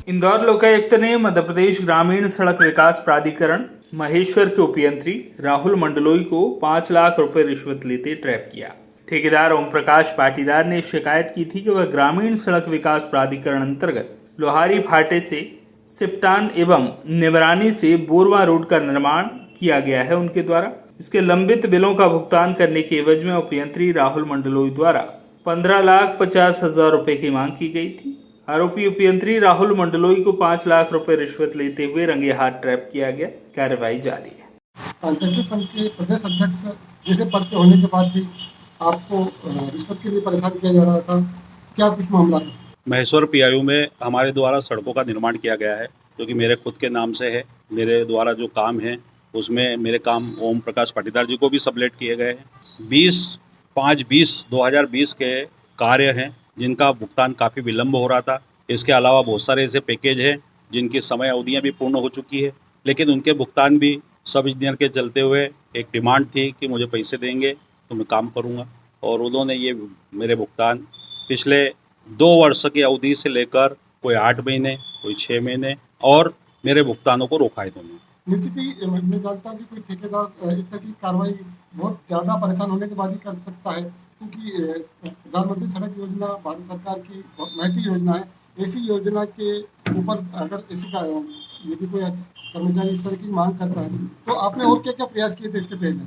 इंदौर लोकायुक्त ने मध्य प्रदेश ग्रामीण सड़क विकास प्राधिकरण महेश्वर के उपयंत्री राहुल मंडलोई को 5 लाख रुपए रिश्वत लेते ट्रैप किया। ठेकेदार ओम प्रकाश पाटीदार ने शिकायत की थी कि वह ग्रामीण सड़क विकास प्राधिकरण अंतर्गत लोहारी फाटे से सिपटान एवं निवरानी से बोरवा रोड का निर्माण किया गया है उनके द्वारा। इसके लंबित बिलों का भुगतान करने के एवज में उपयंत्री राहुल मंडलोई द्वारा 15,50,000 रुपए की मांग की गई थी। आरोपी उपयंत्री राहुल मंडलोई को 5 लाख रुपए रिश्वत लेते हुए रंगे हाथ ट्रैप किया गया। कार्रवाई जारी है। कॉन्ट्रैक्टर संघ के प्रदेश अध्यक्ष जैसे पद पे होने के बाद भी आपको रिश्वत के लिए परेशान किया जा रहा था, क्या कुछ मामला था? महेश्वर पीआईयू में हमारे द्वारा सड़कों का निर्माण किया गया है, जो कि मेरे खुद के नाम से है। मेरे द्वारा जो काम है उसमें मेरे काम ओम प्रकाश पाटीदार जी को भी सबलेट किए गए हैं। 20/5/2020 के कार्य हैं जिनका भुगतान काफ़ी विलम्ब हो रहा था। इसके अलावा बहुत सारे ऐसे पैकेज हैं जिनकी समय अवधियाँ भी पूर्ण हो चुकी है, लेकिन उनके भुगतान भी सब इंजीनियर के चलते हुए एक डिमांड थी कि मुझे पैसे देंगे तो मैं काम करूँगा, और उन्होंने ये मेरे भुगतान पिछले 2 वर्ष की अवधि से लेकर कोई 8 महीने, कोई 6 महीने और मेरे भुगतानों को रोका है उन्होंने। निश्चित ही मैं जानता हूँ कि कोई ठेकेदार इस तरह की कार्रवाई बहुत ज़्यादा परेशान होने के बाद ही कर सकता है, क्योंकि प्रधानमंत्री सड़क योजना भारत सरकार की बहुत महती योजना है। ऐसी योजना के ऊपर अगर ऐसी यदि कोई कर्मचारी इस तरह की मांग करता है तो आपने और क्या क्या प्रयास किए थे इसके पहले?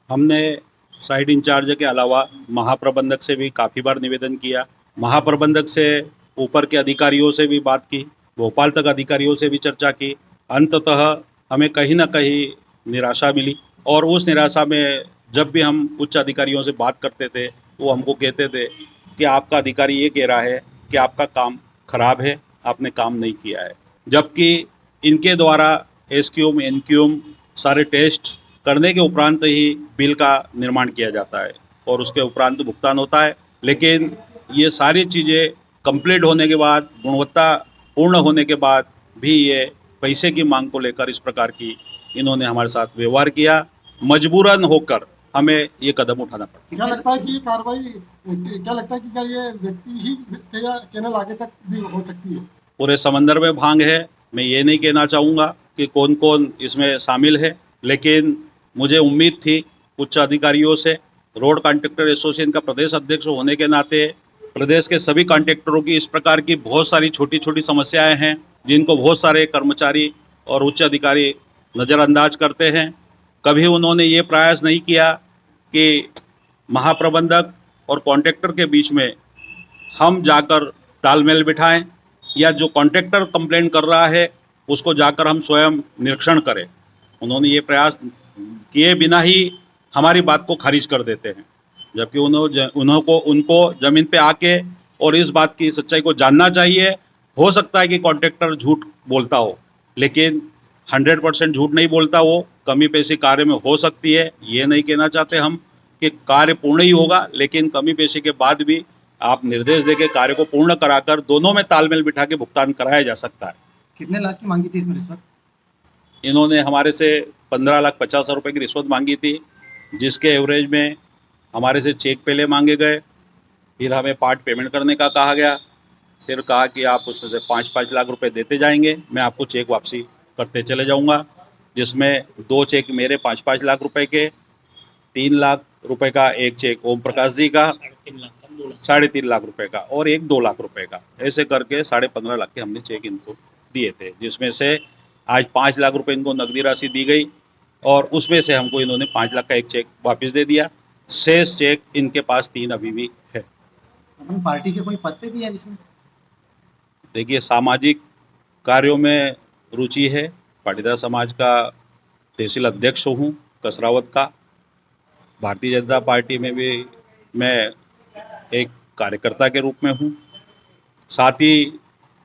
हमने साइट इंचार्ज के अलावा महाप्रबंधक से भी काफ़ी बार निवेदन किया। महाप्रबंधक से ऊपर के अधिकारियों से भी बात की, भोपाल तक अधिकारियों से भी चर्चा की। अंततः हमें कहीं ना कहीं निराशा मिली, और उस निराशा में जब भी हम उच्च अधिकारियों से बात करते थे वो हमको कहते थे कि आपका अधिकारी ये कह रहा है कि आपका काम खराब है, आपने काम नहीं किया है, जबकि इनके द्वारा एसक्यूएम एनक्यूएम सारे टेस्ट करने के उपरांत ही बिल का निर्माण किया जाता है और उसके उपरांत भुगतान होता है। लेकिन ये सारी चीज़ें कंप्लीट होने के बाद, गुणवत्ता पूर्ण होने के बाद भी ये पैसे की मांग को लेकर इस प्रकार की इन्होंने हमारे साथ व्यवहार किया। मजबूरन होकर हमें ये कदम उठाना पड़ा। क्या लगता है कि ये कार्रवाई, क्या लगता है कि क्या ये व्यक्ति ही थे या चैनल आगे तक भी हो सकती है? पूरे समंदर में भांग है। मैं ये नहीं कहना चाहूँगा कि कौन कौन इसमें शामिल है, लेकिन मुझे उम्मीद थी उच्च अधिकारियों से। रोड कॉन्ट्रैक्टर एसोसिएशन का प्रदेश अध्यक्ष होने के नाते प्रदेश के सभी कॉन्ट्रैक्टरों की इस प्रकार की बहुत सारी छोटी छोटी समस्याएं हैं जिनको बहुत सारे कर्मचारी और उच्च अधिकारी नज़रअंदाज करते हैं। कभी उन्होंने ये प्रयास नहीं किया कि महाप्रबंधक और कॉन्ट्रैक्टर के बीच में हम जाकर तालमेल बिठाएं, या जो कॉन्ट्रैक्टर कंप्लेंट कर रहा है उसको जाकर हम स्वयं निरीक्षण करें। उन्होंने ये प्रयास किए बिना ही हमारी बात को खारिज कर देते हैं, जबकि उनको ज़मीन पे आके और इस बात की सच्चाई को जानना चाहिए। हो सकता है कि कॉन्ट्रैक्टर झूठ बोलता हो, लेकिन 100% झूठ नहीं बोलता। वो कमी पेशी कार्य में हो सकती है, ये नहीं कहना चाहते हम कि कार्य पूर्ण ही होगा, लेकिन कमी पेशी के बाद भी आप निर्देश देके कार्य को पूर्ण कराकर दोनों में तालमेल बिठा के भुगतान कराया जा सकता है। कितने लाख की मांगी थी इसमें रिश्वत? इन्होंने हमारे से 15,50,000 रुपये की रिश्वत मांगी थी, जिसके एवरेज में हमारे से चेक पहले मांगे गए, फिर हमें पार्ट पेमेंट करने का कहा गया, फिर कहा कि आप उसमें से 5-5 लाख रुपए देते जाएंगे, मैं आपको चेक वापसी करते चले जाऊंगा, जिसमें 2 चेक मेरे 5-5 लाख रुपए के, 3 लाख रुपए का एक चेक ओम प्रकाश जी का, 3.5 लाख रुपए का, और एक 2 लाख रुपए का। ऐसे करके 15.5 लाख के हमने चेक इनको दिए थे, जिसमें से आज 5 लाख रुपए इनको नकदी राशि दी गई, और उसमें से हमको इन्होंने 5 लाख का एक चेक वापस दे दिया। शेष चेक इनके पास 3 अभी भी है। अपन पार्टी के कोई पद पे भी है इसमें? देखिए, सामाजिक कार्यों में रुचि है। पाटीदार समाज का तहसील अध्यक्ष हूँ कसरावत का। भारतीय जनता पार्टी में भी मैं एक कार्यकर्ता के रूप में हूँ। साथ ही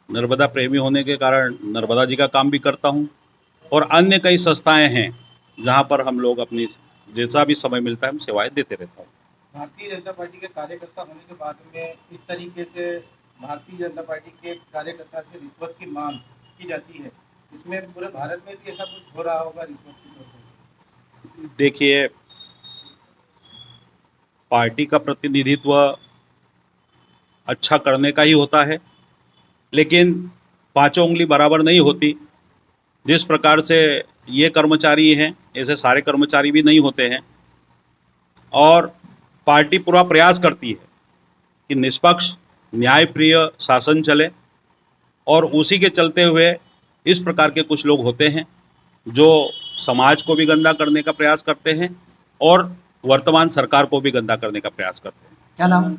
नर्मदा प्रेमी होने के कारण नर्मदा जी का काम भी करता हूँ, और अन्य कई संस्थाएं हैं जहाँ पर हम लोग अपनी जैसा भी समय मिलता है हम सेवाएं देते रहता हूँ। भारतीय जनता पार्टी के कार्यकर्ता होने के बाद में इस तरीके से भारतीय जनता पार्टी के कार्यकर्ता से रिश्वत की मांग की जाती है, इसमें पूरे भारत में भी ऐसा कुछ हो रहा होगा रिश्वत की तौर पर? देखिए, पार्टी का प्रतिनिधित्व अच्छा करने का ही होता है, लेकिन पांचों उंगली बराबर नहीं होती। जिस प्रकार से ये कर्मचारी हैं ऐसे सारे कर्मचारी भी नहीं होते हैं और पार्टी पूरा प्रयास करती है कि निष्पक्ष न्यायप्रिय शासन चले और उसी के चलते हुए इस प्रकार के कुछ लोग होते हैं जो समाज को भी गंदा करने का प्रयास करते हैं और वर्तमान सरकार को भी गंदा करने का प्रयास करते हैं। क्या नाम?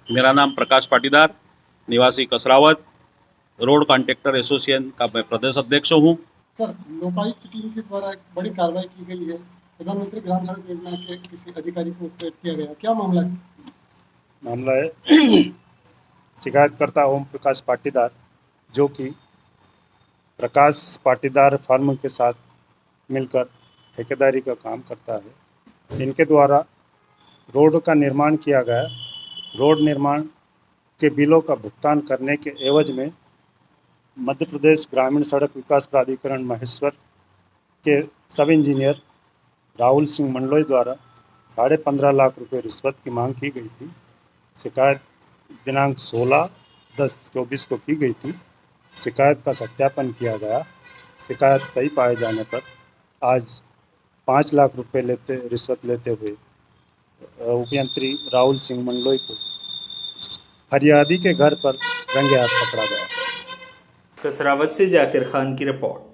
मेरा नाम प्रकाश पाटीदार, निवासी कसरावत, रोड कॉन्ट्रैक्टर एसोसिएशन का मैं प्रदेश अध्यक्ष हूँ। सर, लोकायुक्त टीम के द्वारा एक बड़ी कार्रवाई की गई है। प्रधानमंत्री ग्राम सड़क योजना के किसी अधिकारी को उपयोग किया गया, क्या मामला है? मामला है शिकायतकर्ता ओम प्रकाश पाटीदार, जो कि प्रकाश पाटीदार फार्म के साथ मिलकर ठेकेदारी का काम करता है। इनके द्वारा रोड का निर्माण किया गया। रोड निर्माण के बिलों का भुगतान करने के एवज में मध्य प्रदेश ग्रामीण सड़क विकास प्राधिकरण महेश्वर के सब इंजीनियर राहुल सिंह मंडलोई द्वारा 15.5 लाख रुपए रिश्वत की मांग की गई थी। शिकायत दिनांक 16/10/24 को की गई थी। शिकायत का सत्यापन किया गया। शिकायत सही पाए जाने पर आज 5 लाख रुपए रिश्वत लेते हुए उपयंत्री राहुल सिंह मंडलोई को फरियादी के घर पर रंगे हाथ पकड़ा गया। कसरावत से जाकिर खान की रिपोर्ट।